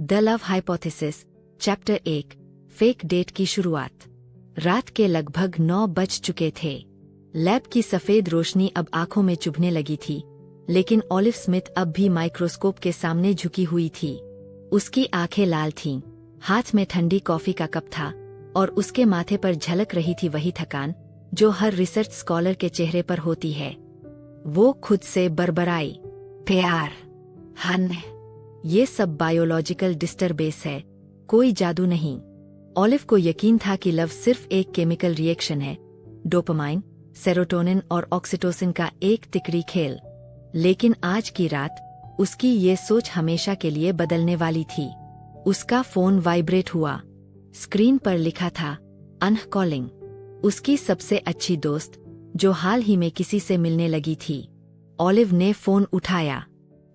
The love hypothesis, chapter 1, fake date की शुरुआत। रात के लगभग 9 बज चुके थे। लैब की सफेद रोशनी अब आंखों में चुभने लगी थी, लेकिन ऑलिव स्मिथ अब भी माइक्रोस्कोप के सामने झुकी हुई थी। उसकी आंखें लाल थीं, हाथ में ठंडी कॉफी का कप था और उसके माथे पर झलक रही थी वही थकान जो हर रिसर्च स्कॉलर के चेहरे पर होती है। वो खुद से बरबराई, प्यार, हन, ये सब बायोलॉजिकल डिस्टरबेंस है, कोई जादू नहीं। ऑलिव को यकीन था कि लव सिर्फ एक केमिकल रिएक्शन है, डोपामाइन, सेरोटोनिन और ऑक्सीटोसिन का एक तिकड़ी खेल। लेकिन आज की रात उसकी ये सोच हमेशा के लिए बदलने वाली थी। उसका फोन वाइब्रेट हुआ। स्क्रीन पर लिखा था अनह कॉलिंग, उसकी सबसे अच्छी दोस्त जो हाल ही में किसी से मिलने लगी थी। ऑलिव ने फोन उठाया।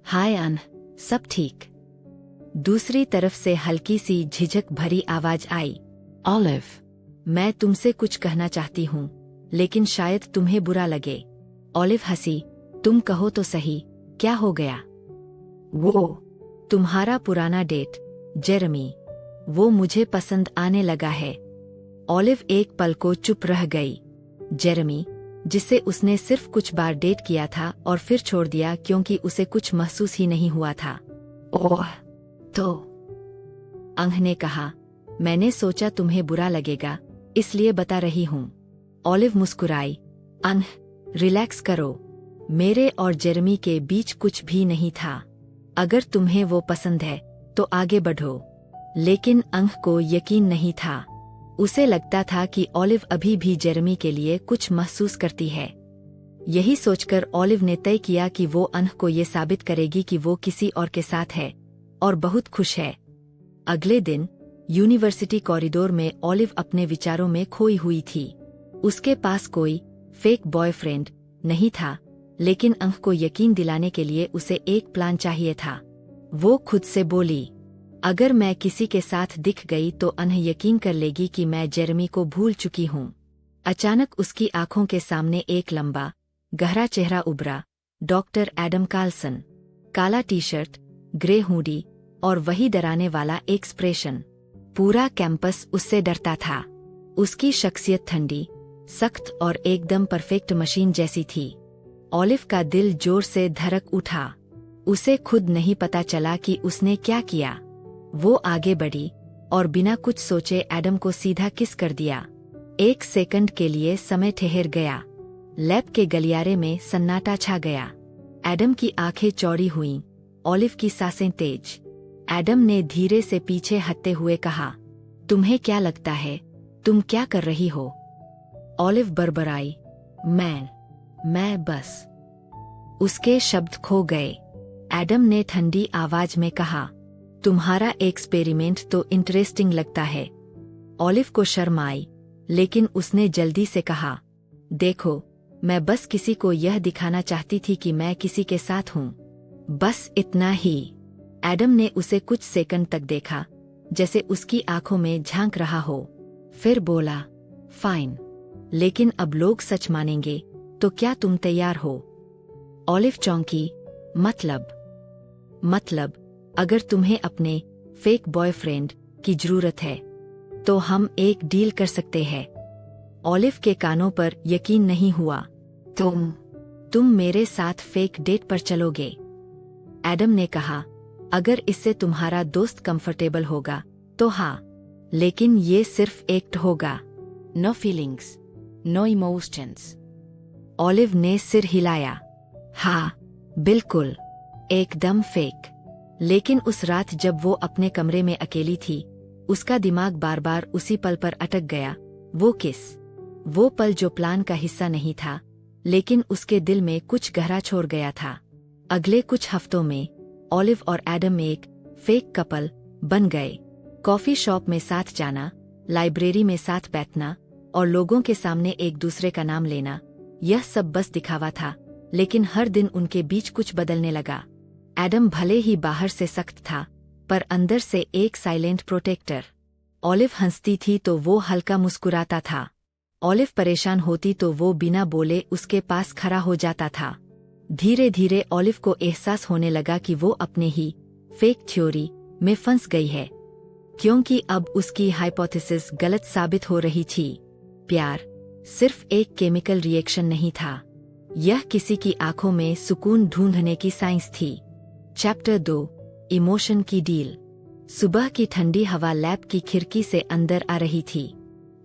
हाय अनह, सब ठीक? दूसरी तरफ से हल्की सी झिझक भरी आवाज आई। ऑलिव, मैं तुमसे कुछ कहना चाहती हूँ, लेकिन शायद तुम्हें बुरा लगे। ऑलिव हंसी। तुम कहो तो सही, क्या हो गया? वो तुम्हारा पुराना डेट, जेरेमी, वो मुझे पसंद आने लगा है। ऑलिव एक पल को चुप रह गई। जेरेमी, जिसे उसने सिर्फ कुछ बार डेट किया था और फिर छोड़ दिया क्योंकि उसे कुछ महसूस ही नहीं हुआ था। ओह, तो अंह ने कहा, मैंने सोचा तुम्हें बुरा लगेगा, इसलिए बता रही हूँ। ऑलिव मुस्कुराई। अंह, रिलैक्स करो, मेरे और जेरेमी के बीच कुछ भी नहीं था। अगर तुम्हें वो पसंद है तो आगे बढ़ो। लेकिन अंह को यकीन नहीं था। उसे लगता था कि ऑलिव अभी भी जेरेमी के लिए कुछ महसूस करती है। यही सोचकर ऑलिव ने तय किया कि वो अंह को ये साबित करेगी कि वो किसी और के साथ है और बहुत खुश है। अगले दिन यूनिवर्सिटी कॉरिडोर में ऑलिव अपने विचारों में खोई हुई थी। उसके पास कोई फेक बॉयफ्रेंड नहीं था, लेकिन अंह को यकीन दिलाने के लिए उसे एक प्लान चाहिए था। वो खुद से बोली, अगर मैं किसी के साथ दिख गई तो अंह यकीन कर लेगी कि मैं जेरेमी को भूल चुकी हूँ। अचानक उसकी आंखों के सामने एक लंबा, गहरा चेहरा उभरा। डॉक्टर एडम कार्लसन, काला टी शर्ट, ग्रे हुडी और वही डराने वाला एक्सप्रेशन। पूरा कैंपस उससे डरता था। उसकी शख्सियत ठंडी, सख्त और एकदम परफेक्ट मशीन जैसी थी। ऑलिव का दिल जोर से धड़क उठा। उसे खुद नहीं पता चला कि उसने क्या किया। वो आगे बढ़ी और बिना कुछ सोचे एडम को सीधा किस कर दिया। 1 सेकंड के लिए समय ठहर गया। लैब के गलियारे में सन्नाटा छा गया। एडम की आंखें चौड़ी हुईं, ऑलिव की सांसें तेज। एडम ने धीरे से पीछे हटते हुए कहा, तुम्हें क्या लगता है, तुम क्या कर रही हो? ऑलिव बरबराई, मैं बस। उसके शब्द खो गए। एडम ने ठंडी आवाज में कहा, तुम्हारा एक्सपेरिमेंट तो इंटरेस्टिंग लगता है। ऑलिव को शर्म आई, लेकिन उसने जल्दी से कहा, देखो, मैं बस किसी को यह दिखाना चाहती थी कि मैं किसी के साथ हूँ, बस इतना ही। एडम ने उसे कुछ सेकंड तक देखा, जैसे उसकी आंखों में झांक रहा हो। फिर बोला, फाइन, लेकिन अब लोग सच मानेंगे, तो क्या तुम तैयार हो? ऑलिव चौंकी। मतलब अगर तुम्हें अपने फेक बॉयफ्रेंड की जरूरत है तो हम एक डील कर सकते हैं। ऑलिव के कानों पर यकीन नहीं हुआ। तुम मेरे साथ फेक डेट पर चलोगे? एडम ने कहा, अगर इससे तुम्हारा दोस्त कंफर्टेबल होगा तो हाँ, लेकिन ये सिर्फ एक्ट होगा। No feelings, no emotions. Olive ने सिर हिलाया। हाँ, बिल्कुल, एकदम फेक। लेकिन उस रात जब वो अपने कमरे में अकेली थी, उसका दिमाग बार बार उसी पल पर अटक गया। वो किस? वो पल जो प्लान का हिस्सा नहीं था, लेकिन उसके दिल में कुछ गहरा छोड़ गया था। अगले कुछ हफ्तों में ऑलिव और एडम एक फेक कपल बन गए। कॉफी शॉप में साथ जाना, लाइब्रेरी में साथ बैठना और लोगों के सामने एक दूसरे का नाम लेना, यह सब बस दिखावा था, लेकिन हर दिन उनके बीच कुछ बदलने लगा। एडम भले ही बाहर से सख्त था, पर अंदर से एक साइलेंट प्रोटेक्टर। ऑलिव हंसती थी तो वो हल्का मुस्कुराता था। ऑलिव परेशान होती तो वो बिना बोले उसके पास खड़ा हो जाता था। धीरे धीरे ऑलिव को एहसास होने लगा कि वो अपने ही फेक थ्योरी में फंस गई है, क्योंकि अब उसकी हाइपोथेसिस गलत साबित हो रही थी। प्यार सिर्फ एक केमिकल रिएक्शन नहीं था, यह किसी की आंखों में सुकून ढूंढने की साइंस थी। चैप्टर 2, इमोशन की डील। सुबह की ठंडी हवा लैब की खिड़की से अंदर आ रही थी।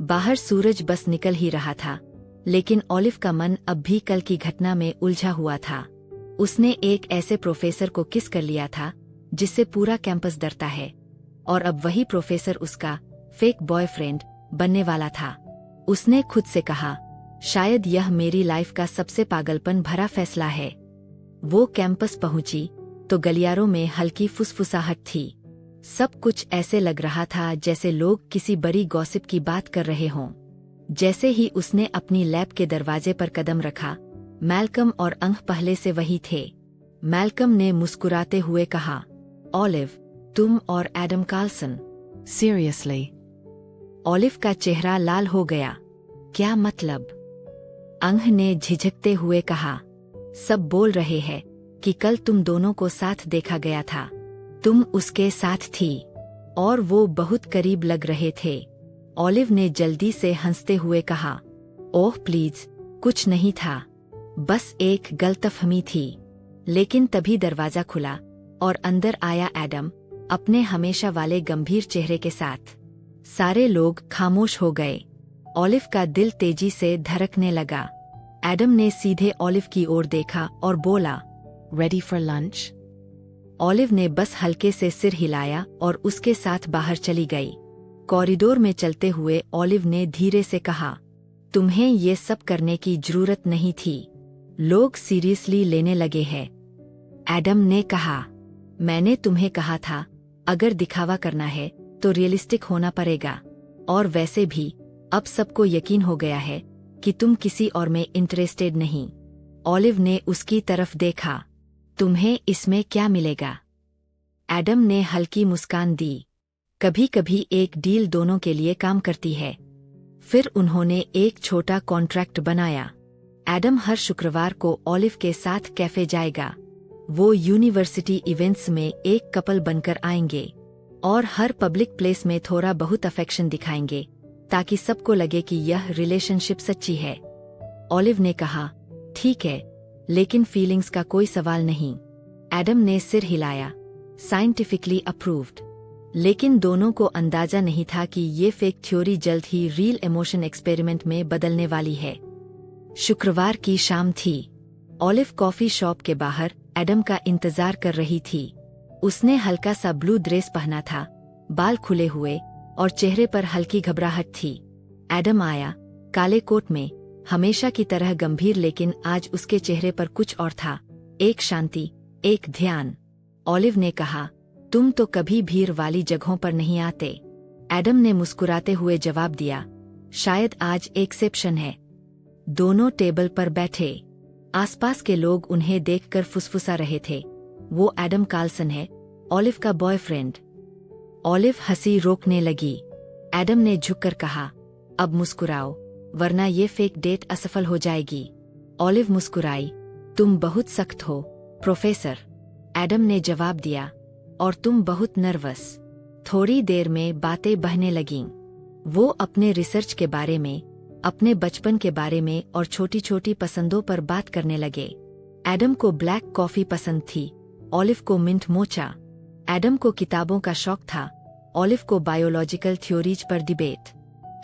बाहर सूरज बस निकल ही रहा था, लेकिन ऑलिव का मन अब भी कल की घटना में उलझा हुआ था। उसने एक ऐसे प्रोफेसर को किस कर लिया था जिससे पूरा कैंपस डरता है, और अब वही प्रोफेसर उसका फेक बॉयफ्रेंड बनने वाला था। उसने खुद से कहा, शायद यह मेरी लाइफ का सबसे पागलपन भरा फैसला है। वो कैंपस पहुंची तो गलियारों में हल्की फुसफुसाहट थी। सब कुछ ऐसे लग रहा था जैसे लोग किसी बड़ी गॉसिप की बात कर रहे हों। जैसे ही उसने अपनी लैब के दरवाजे पर कदम रखा, मैल्कम और अंग पहले से वही थे। मैल्कम ने मुस्कुराते हुए कहा, ऑलिव, तुम और एडम कार्लसन? Seriously? ऑलिव का चेहरा लाल हो गया। क्या मतलब? अंग ने झिझकते हुए कहा, सब बोल रहे हैं कि कल तुम दोनों को साथ देखा गया था। तुम उसके साथ थी, और वो बहुत करीब लग रहे थे। ऑलिव ने जल्दी से हंसते हुए कहा, ओह प्लीज, कुछ नहीं था, बस एक गलतफहमी थी। लेकिन तभी दरवाजा खुला और अंदर आया एडम, अपने हमेशा वाले गंभीर चेहरे के साथ। सारे लोग खामोश हो गए। ऑलिव का दिल तेजी से धड़कने लगा। एडम ने सीधे ऑलिव की ओर देखा और बोला, Ready for lunch? ऑलिव ने बस हल्के से सिर हिलाया और उसके साथ बाहर चली गई। कॉरिडोर में चलते हुए ऑलिव ने धीरे से कहा, तुम्हें ये सब करने की जरूरत नहीं थी। लोग सीरियसली लेने लगे हैं। एडम ने कहा, मैंने तुम्हें कहा था, अगर दिखावा करना है तो रियलिस्टिक होना पड़ेगा। और वैसे भी अब सबको यकीन हो गया है कि तुम किसी और में इंटरेस्टेड नहीं। ऑलिव ने उसकी तरफ देखा, तुम्हें इसमें क्या मिलेगा? एडम ने हल्की मुस्कान दी। कभी कभी एक डील दोनों के लिए काम करती है। फिर उन्होंने एक छोटा कॉन्ट्रैक्ट बनाया। एडम हर शुक्रवार को ऑलिव के साथ कैफे जाएगा। वो यूनिवर्सिटी इवेंट्स में एक कपल बनकर आएंगे और हर पब्लिक प्लेस में थोड़ा बहुत अफेक्शन दिखाएंगे, ताकि सबको लगे कि यह रिलेशनशिप सच्ची है। ऑलिव ने कहा, ठीक है, लेकिन फीलिंग्स का कोई सवाल नहीं। एडम ने सिर हिलाया, साइंटिफिकली अप्रूव्ड। लेकिन दोनों को अंदाजा नहीं था कि ये फेक थ्योरी जल्द ही रियल इमोशन एक्सपेरिमेंट में बदलने वाली है। शुक्रवार की शाम थी। ऑलिव कॉफी शॉप के बाहर एडम का इंतजार कर रही थी। उसने हल्का सा ब्लू ड्रेस पहना था, बाल खुले हुए और चेहरे पर हल्की घबराहट थी। एडम आया, काले कोट में, हमेशा की तरह गंभीर, लेकिन आज उसके चेहरे पर कुछ और था, एक शांति, एक ध्यान। ऑलिव ने कहा, तुम तो कभी भीड़ वाली जगहों पर नहीं आते। एडम ने मुस्कुराते हुए जवाब दिया, शायद आज एक्सेप्शन है। दोनों टेबल पर बैठे। आसपास के लोग उन्हें देखकर फुसफुसा रहे थे। वो एडम कार्लसन है, ऑलिव का बॉयफ्रेंड। ऑलिव हंसी रोकने लगी। एडम ने झुककर कहा, अब मुस्कुराओ, वरना ये फेक डेट असफल हो जाएगी। ऑलिव मुस्कुराई, तुम बहुत सख्त हो, प्रोफेसर। एडम ने जवाब दिया, और तुम बहुत नर्वस। थोड़ी देर में बातें बहने लगीं। वो अपने रिसर्च के बारे में, अपने बचपन के बारे में और छोटी छोटी पसंदों पर बात करने लगे। एडम को ब्लैक कॉफी पसंद थी, ऑलिव को मिंट मोचा। एडम को किताबों का शौक था, ऑलिव को बायोलॉजिकल थ्योरीज पर डिबेट।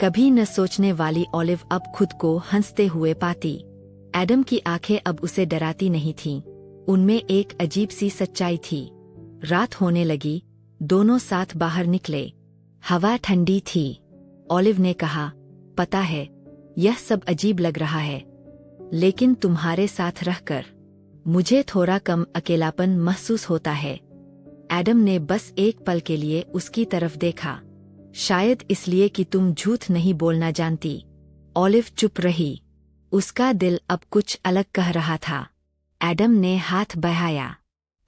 कभी न सोचने वाली ऑलिव अब खुद को हंसते हुए पाती। एडम की आंखें अब उसे डराती नहीं थीं, उनमें एक अजीब सी सच्चाई थी। रात होने लगी, दोनों साथ बाहर निकले। हवा ठंडी थी। ऑलिव ने कहा, पता है, यह सब अजीब लग रहा है, लेकिन तुम्हारे साथ रहकर मुझे थोड़ा कम अकेलापन महसूस होता है। एडम ने बस एक पल के लिए उसकी तरफ देखा। शायद इसलिए कि तुम झूठ नहीं बोलना जानती। ऑलिव चुप रही। उसका दिल अब कुछ अलग कह रहा था। एडम ने हाथ बढ़ाया,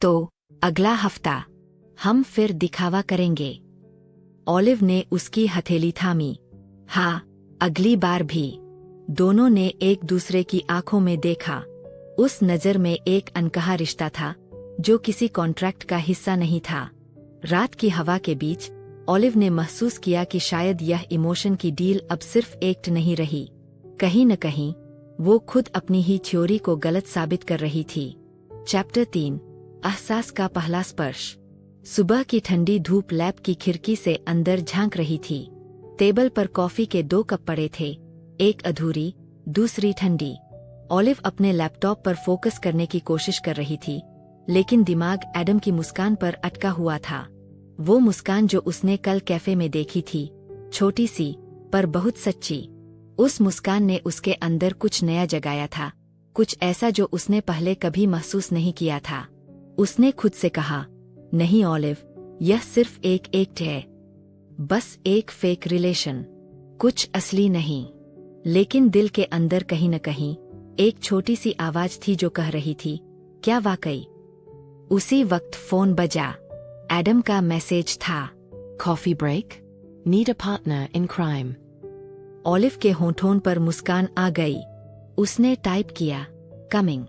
तो अगला हफ्ता हम फिर दिखावा करेंगे। ऑलिव ने उसकी हथेली थामी। हाँ, अगली बार भी। दोनों ने एक दूसरे की आंखों में देखा। उस नजर में एक अनकहा रिश्ता था, जो किसी कॉन्ट्रैक्ट का हिस्सा नहीं था। रात की हवा के बीच ऑलिव ने महसूस किया कि शायद यह इमोशन की डील अब सिर्फ एक्ट नहीं रही। कहीं न कहीं वो खुद अपनी ही थ्योरी को गलत साबित कर रही थी। चैप्टर 3 एहसास का पहला स्पर्श। सुबह की ठंडी धूप लैब की खिड़की से अंदर झांक रही थी। टेबल पर कॉफी के 2 कप पड़े थे, एक अधूरी, दूसरी ठंडी। ऑलिव अपने लैपटॉप पर फोकस करने की कोशिश कर रही थी, लेकिन दिमाग एडम की मुस्कान पर अटका हुआ था। वो मुस्कान जो उसने कल कैफे में देखी थी, छोटी सी पर बहुत सच्ची। उस मुस्कान ने उसके अंदर कुछ नया जगाया था, कुछ ऐसा जो उसने पहले कभी महसूस नहीं किया था। उसने खुद से कहा, नहीं ऑलिव, यह सिर्फ एक एक्ट है, बस एक फेक रिलेशन, कुछ असली नहीं। लेकिन दिल के अंदर कहीं न कहीं एक छोटी सी आवाज थी जो कह रही थी, क्या वाकई? उसी वक्त फोन बजा। एडम का मैसेज था, Coffee break? Need a partner in crime. Olive के होठों पर मुस्कान आ गई। उसने टाइप किया, कमिंग।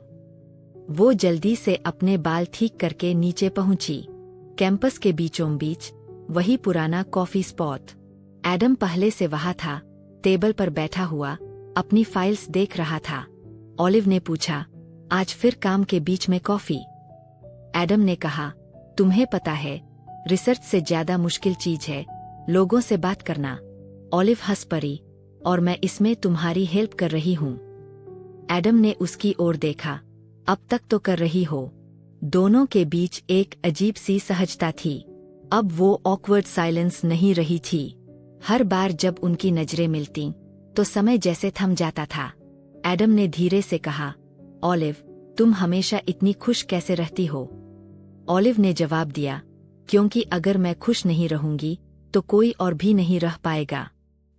वो जल्दी से अपने बाल ठीक करके नीचे पहुंची। कैंपस के बीचों बीच वही पुराना कॉफी स्पॉट। एडम पहले से वहां था, टेबल पर बैठा हुआ, अपनी फाइल्स देख रहा था। ऑलिव ने पूछा, आज फिर काम के बीच में कॉफी? एडम ने कहा, तुम्हें पता है, रिसर्च से ज्यादा मुश्किल चीज है लोगों से बात करना। ऑलिव हंस पड़ी, और मैं इसमें तुम्हारी हेल्प कर रही हूँ। एडम ने उसकी ओर देखा, अब तक तो कर रही हो। दोनों के बीच एक अजीब सी सहजता थी। अब वो ऑकवर्ड साइलेंस नहीं रही थी। हर बार जब उनकी नजरें मिलती तो समय जैसे थम जाता था। एडम ने धीरे से कहा, ऑलिव, तुम हमेशा इतनी खुश कैसे रहती हो? ऑलिव ने जवाब दिया, क्योंकि अगर मैं खुश नहीं रहूंगी तो कोई और भी नहीं रह पाएगा।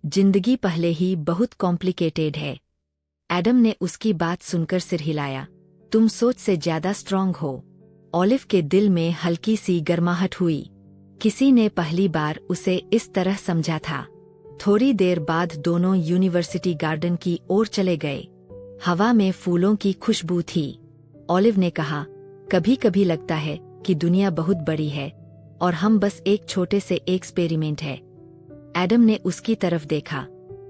जिंदगी पहले ही बहुत कॉम्प्लिकेटेड है। एडम ने उसकी बात सुनकर सिर हिलाया, तुम सोच से ज्यादा स्ट्रांग हो। ऑलिव के दिल में हल्की सी गर्माहट हुई। किसी ने पहली बार उसे इस तरह समझा था। थोड़ी देर बाद दोनों यूनिवर्सिटी गार्डन की ओर चले गए। हवा में फूलों की खुशबू थी। ऑलिव ने कहा, कभी कभी लगता है कि दुनिया बहुत बड़ी है और हम बस एक छोटे से एक्सपेरिमेंट है। एडम ने उसकी तरफ देखा,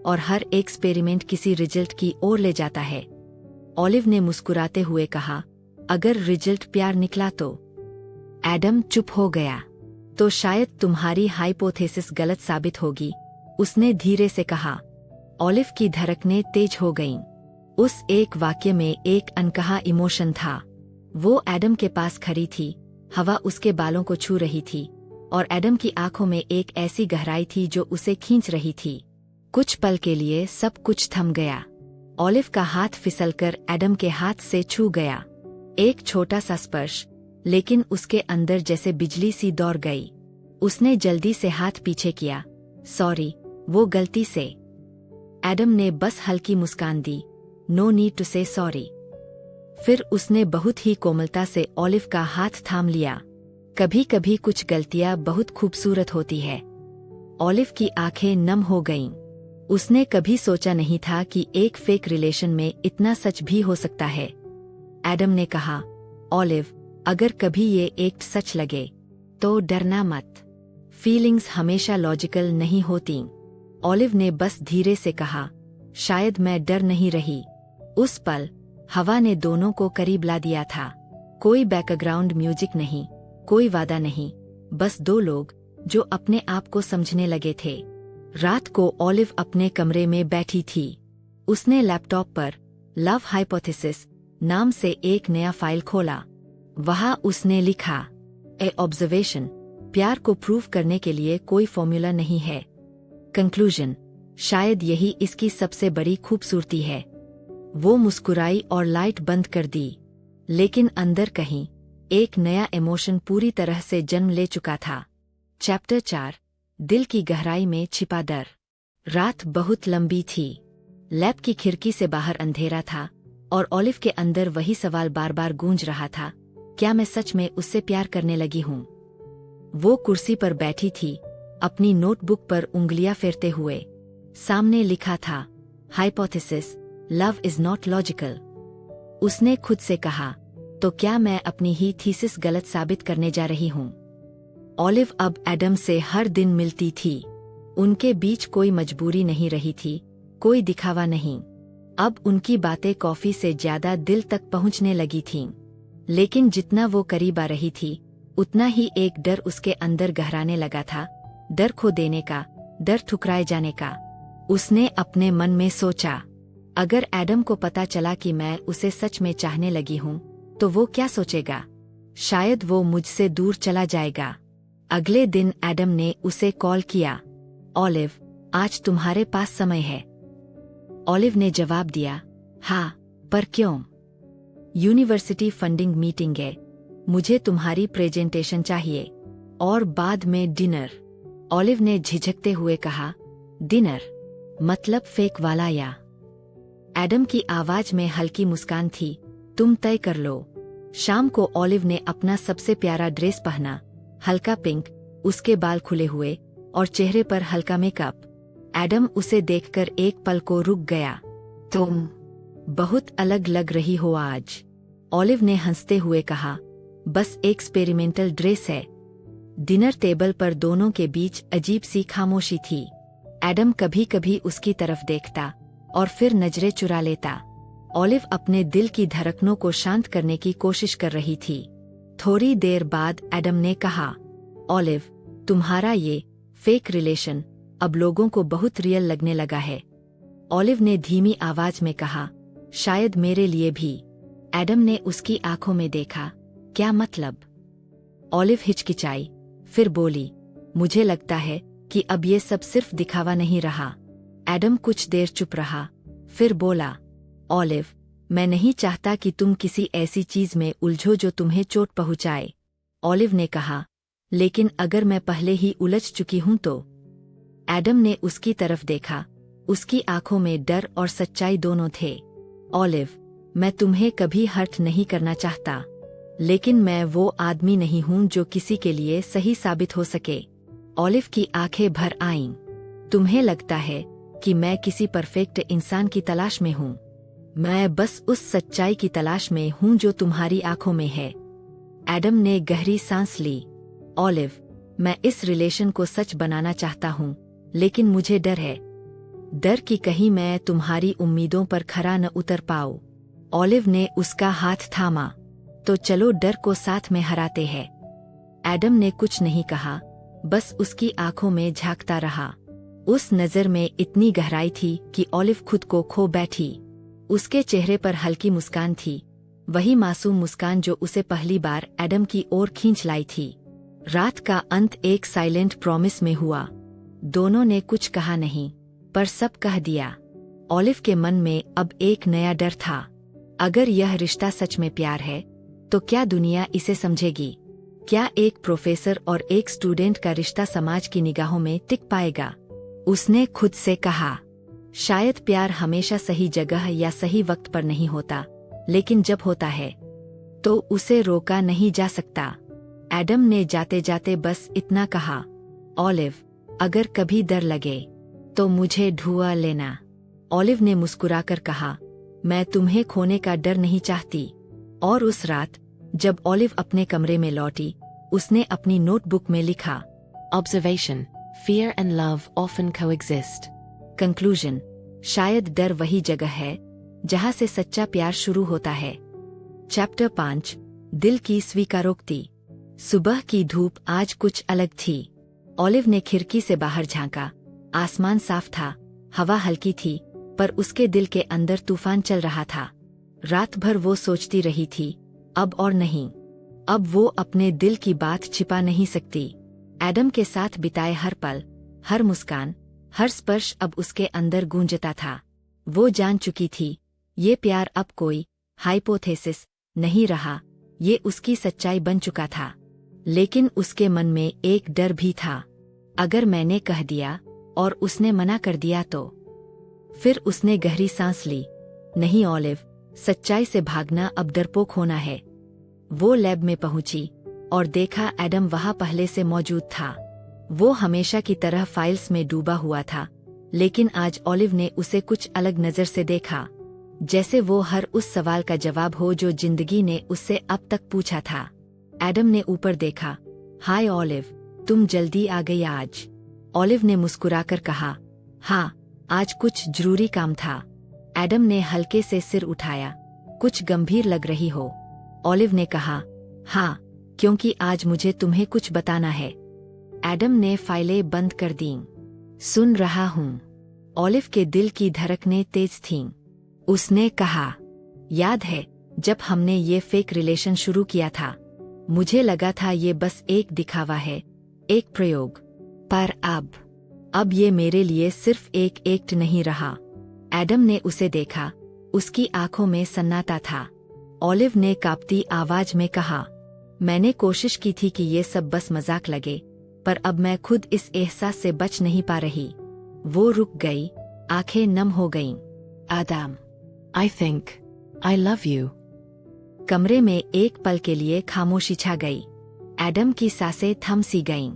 और हर एक्सपेरिमेंट किसी रिजल्ट की ओर ले जाता है। ऑलिव ने मुस्कुराते हुए कहा, अगर रिजल्ट प्यार निकला तो? एडम चुप हो गया। तो शायद तुम्हारी हाइपोथेसिस गलत साबित होगी, उसने धीरे से कहा। ऑलिव की धड़कनें तेज हो गईं। उस एक वाक्य में एक अनकहा इमोशन था। वो एडम के पास खड़ी थी, हवा उसके बालों को छू रही थी, और एडम की आंखों में एक ऐसी गहराई थी जो उसे खींच रही थी। कुछ पल के लिए सब कुछ थम गया। ऑलिव का हाथ फिसलकर एडम के हाथ से छू गया। एक छोटा सा स्पर्श, लेकिन उसके अंदर जैसे बिजली सी दौड़ गई। उसने जल्दी से हाथ पीछे किया, सॉरी, वो गलती से। एडम ने बस हल्की मुस्कान दी, नो नीड टू से सॉरी। फिर उसने बहुत ही कोमलता से ऑलिव का हाथ थाम लिया। कभी कभी कुछ गलतियां बहुत खूबसूरत होती है। ऑलिव की आंखें नम हो गईं। उसने कभी सोचा नहीं था कि एक फेक रिलेशन में इतना सच भी हो सकता है। एडम ने कहा, ऑलिव, अगर कभी ये एक सच लगे तो डरना मत। फीलिंग्स हमेशा लॉजिकल नहीं होती। ऑलिव ने बस धीरे से कहा, शायद मैं डर नहीं रही। उस पल हवा ने दोनों को करीब ला दिया था। कोई बैकग्राउंड म्यूजिक नहीं, कोई वादा नहीं, बस दो लोग जो अपने आप को समझने लगे थे। रात को ऑलिव अपने कमरे में बैठी थी। उसने लैपटॉप पर लव हाइपोथेसिस नाम से एक नया फाइल खोला। वहां उसने लिखा, ए ऑब्जर्वेशन, प्यार को प्रूव करने के लिए कोई फॉर्मूला नहीं है। कंक्लूजन, शायद यही इसकी सबसे बड़ी खूबसूरती है। वो मुस्कुराई और लाइट बंद कर दी, लेकिन अंदर कहीं एक नया इमोशन पूरी तरह से जन्म ले चुका था। चैप्टर 4, दिल की गहराई में छिपा डर। रात बहुत लंबी थी। लैब की खिड़की से बाहर अंधेरा था, और ऑलिव के अंदर वही सवाल बार बार गूंज रहा था, क्या मैं सच में उससे प्यार करने लगी हूँ? वो कुर्सी पर बैठी थी, अपनी नोटबुक पर उंगलियां फेरते हुए। सामने लिखा था, hypothesis, love is not logical. उसने खुद से कहा, तो क्या मैं अपनी ही थीसिस गलत साबित करने जा रही हूँ? ऑलिव अब एडम से हर दिन मिलती थी। उनके बीच कोई मजबूरी नहीं रही थी, कोई दिखावा नहीं। अब उनकी बातें कॉफी से ज्यादा दिल तक पहुंचने लगी थीं। लेकिन जितना वो करीब आ रही थी, उतना ही एक डर उसके अंदर गहराने लगा था। डर खो देने का, डर ठुकराए जाने का। उसने अपने मन में सोचा, अगर एडम को पता चला कि मैं उसे सच में चाहने लगी हूं, तो वो क्या सोचेगा? शायद वो मुझसे दूर चला जाएगा। अगले दिन एडम ने उसे कॉल किया। ऑलिव, आज तुम्हारे पास समय है? ऑलिव ने जवाब दिया, हाँ, पर क्यों? यूनिवर्सिटी फंडिंग मीटिंग है, मुझे तुम्हारी प्रेजेंटेशन चाहिए, और बाद में डिनर। ऑलिव ने झिझकते हुए कहा, डिनर? मतलब फेक वाला या? एडम की आवाज में हल्की मुस्कान थी, तुम तय कर लो। शाम को ऑलिव ने अपना सबसे प्यारा ड्रेस पहना, हल्का पिंक, उसके बाल खुले हुए और चेहरे पर हल्का मेकअप। एडम उसे देखकर एक पल को रुक गया। तुम बहुत अलग लग रही हो आज, ऑलिव ने हंसते हुए कहा, बस एक्सपेरिमेंटल ड्रेस है। डिनर टेबल पर दोनों के बीच अजीब सी खामोशी थी। एडम कभी कभी उसकी तरफ देखता और फिर नजरें चुरा लेता। ऑलिव अपने दिल की धड़कनों को शांत करने की कोशिश कर रही थी। थोड़ी देर बाद एडम ने कहा, ऑलिव, तुम्हारा ये फेक रिलेशन अब लोगों को बहुत रियल लगने लगा है। ऑलिव ने धीमी आवाज में कहा, शायद मेरे लिए भी। एडम ने उसकी आंखों में देखा, क्या मतलब? ऑलिव हिचकिचाई, फिर बोली, मुझे लगता है कि अब ये सब सिर्फ दिखावा नहीं रहा। एडम कुछ देर चुप रहा, फिर बोला, ऑलिव, मैं नहीं चाहता कि तुम किसी ऐसी चीज में उलझो जो तुम्हें चोट पहुंचाए। ऑलिव ने कहा, लेकिन अगर मैं पहले ही उलझ चुकी हूं तो? एडम ने उसकी तरफ देखा, उसकी आंखों में डर और सच्चाई दोनों थे। ऑलिव, मैं तुम्हें कभी हर्ट नहीं करना चाहता, लेकिन मैं वो आदमी नहीं हूं जो किसी के लिए सही साबित हो सके। ऑलिव की आंखें भर आईं। तुम्हें लगता है कि मैं किसी परफेक्ट इंसान की तलाश में हूं? मैं बस उस सच्चाई की तलाश में हूं जो तुम्हारी आंखों में है। एडम ने गहरी सांस ली। ऑलिव, मैं इस रिलेशन को सच बनाना चाहता हूं, लेकिन मुझे डर है। डर कि कहीं मैं तुम्हारी उम्मीदों पर खरा न उतर पाऊं। ऑलिव ने उसका हाथ थामा। तो चलो डर को साथ में हराते हैं। एडम ने कुछ नहीं कहा, बस उसकी आंखों में झांकता रहा। उस नजर में इतनी गहराई थी कि ऑलिव खुद को खो बैठी। उसके चेहरे पर हल्की मुस्कान थी, वही मासूम मुस्कान जो उसे पहली बार एडम की ओर खींच लाई थी। रात का अंत एक साइलेंट प्रॉमिस में हुआ। दोनों ने कुछ कहा नहीं, पर सब कह दिया। ऑलिव के मन में अब एक नया डर था। अगर यह रिश्ता सच में प्यार है, तो क्या दुनिया इसे समझेगी? क्या एक प्रोफेसर और एक स्टूडेंट का रिश्ता समाज की निगाहों में टिक पाएगा? उसने खुद से कहा, शायद प्यार हमेशा सही जगह या सही वक्त पर नहीं होता, लेकिन जब होता है तो उसे रोका नहीं जा सकता। एडम ने जाते जाते बस इतना कहा, ऑलिव, अगर कभी डर लगे तो मुझे ढूंढ लेना। ऑलिव ने मुस्कुराकर कहा, मैं तुम्हें खोने का डर नहीं चाहती। और उस रात जब ऑलिव अपने कमरे में लौटी, उसने अपनी नोटबुक में लिखा, Observation: Fear and love often coexist. Conclusion: शायद डर वही जगह है जहां से सच्चा प्यार शुरू होता है। चैप्टर 5, दिल की स्वीकारोक्ति। सुबह की धूप आज कुछ अलग थी। ऑलिव ने खिड़की से बाहर झांका। आसमान साफ था, हवा हल्की थी, पर उसके दिल के अंदर तूफान चल रहा था। रात भर वो सोचती रही थी, अब और नहीं। अब वो अपने दिल की बात छिपा नहीं सकती। एडम के साथ बिताए हर पल, हर मुस्कान, हर स्पर्श अब उसके अंदर गूंजता था। वो जान चुकी थी, ये प्यार अब कोई हाइपोथेसिस नहीं रहा, ये उसकी सच्चाई बन चुका था। लेकिन उसके मन में एक डर भी था, अगर मैंने कह दिया और उसने मना कर दिया तो? फिर उसने गहरी सांस ली। नहीं ऑलिव, सच्चाई से भागना अब डरपोक होना है। वो लैब में पहुंची और देखा एडम वहां पहले से मौजूद था। वो हमेशा की तरह फाइल्स में डूबा हुआ था, लेकिन आज ऑलिव ने उसे कुछ अलग नजर से देखा, जैसे वो हर उस सवाल का जवाब हो जो जिंदगी ने उससे अब तक पूछा था। एडम ने ऊपर देखा। हाय ऑलिव, तुम जल्दी आ गई आज। ऑलिव ने मुस्कुराकर कहा, हाँ, आज कुछ जरूरी काम था। एडम ने हल्के से सिर उठाया। कुछ गंभीर लग रही हो। ऑलिव ने कहा, हाँ, क्योंकि आज मुझे तुम्हें कुछ बताना है। एडम ने फाइलें बंद कर दीं। सुन रहा हूँ। ऑलिव के दिल की धड़कनें तेज थीं। उसने कहा, याद है जब हमने ये फेक रिलेशन शुरू किया था? मुझे लगा था ये बस एक दिखावा है, एक प्रयोग। पर अब ये मेरे लिए सिर्फ एक एक्ट नहीं रहा। एडम ने उसे देखा। उसकी आंखों में सन्नाटा था। ऑलिव ने कांपती आवाज में कहा, मैंने कोशिश की थी कि ये सब बस मजाक लगे, पर अब मैं खुद इस एहसास से बच नहीं पा रही। वो रुक गई, आंखें नम हो गईं। Adam, I think I love you. कमरे में एक पल के लिए खामोशी छा गई। एडम की सांसें थम सी गईं।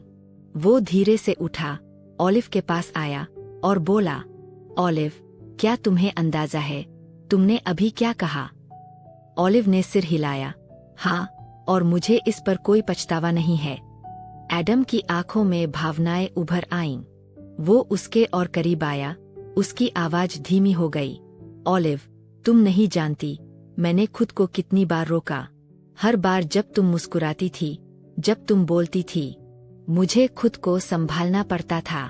वो धीरे से उठा, ऑलिव के पास आया और बोला, ऑलिव, क्या तुम्हें अंदाजा है तुमने अभी क्या कहा? ऑलिव ने सिर हिलाया। हाँ, और मुझे इस पर कोई पछतावा नहीं है। एडम की आंखों में भावनाएं उभर आईं। वो उसके और करीब आया। उसकी आवाज धीमी हो गई। ऑलिव, तुम नहीं जानती मैंने खुद को कितनी बार रोका। हर बार जब तुम मुस्कुराती थी, जब तुम बोलती थी, मुझे खुद को संभालना पड़ता था।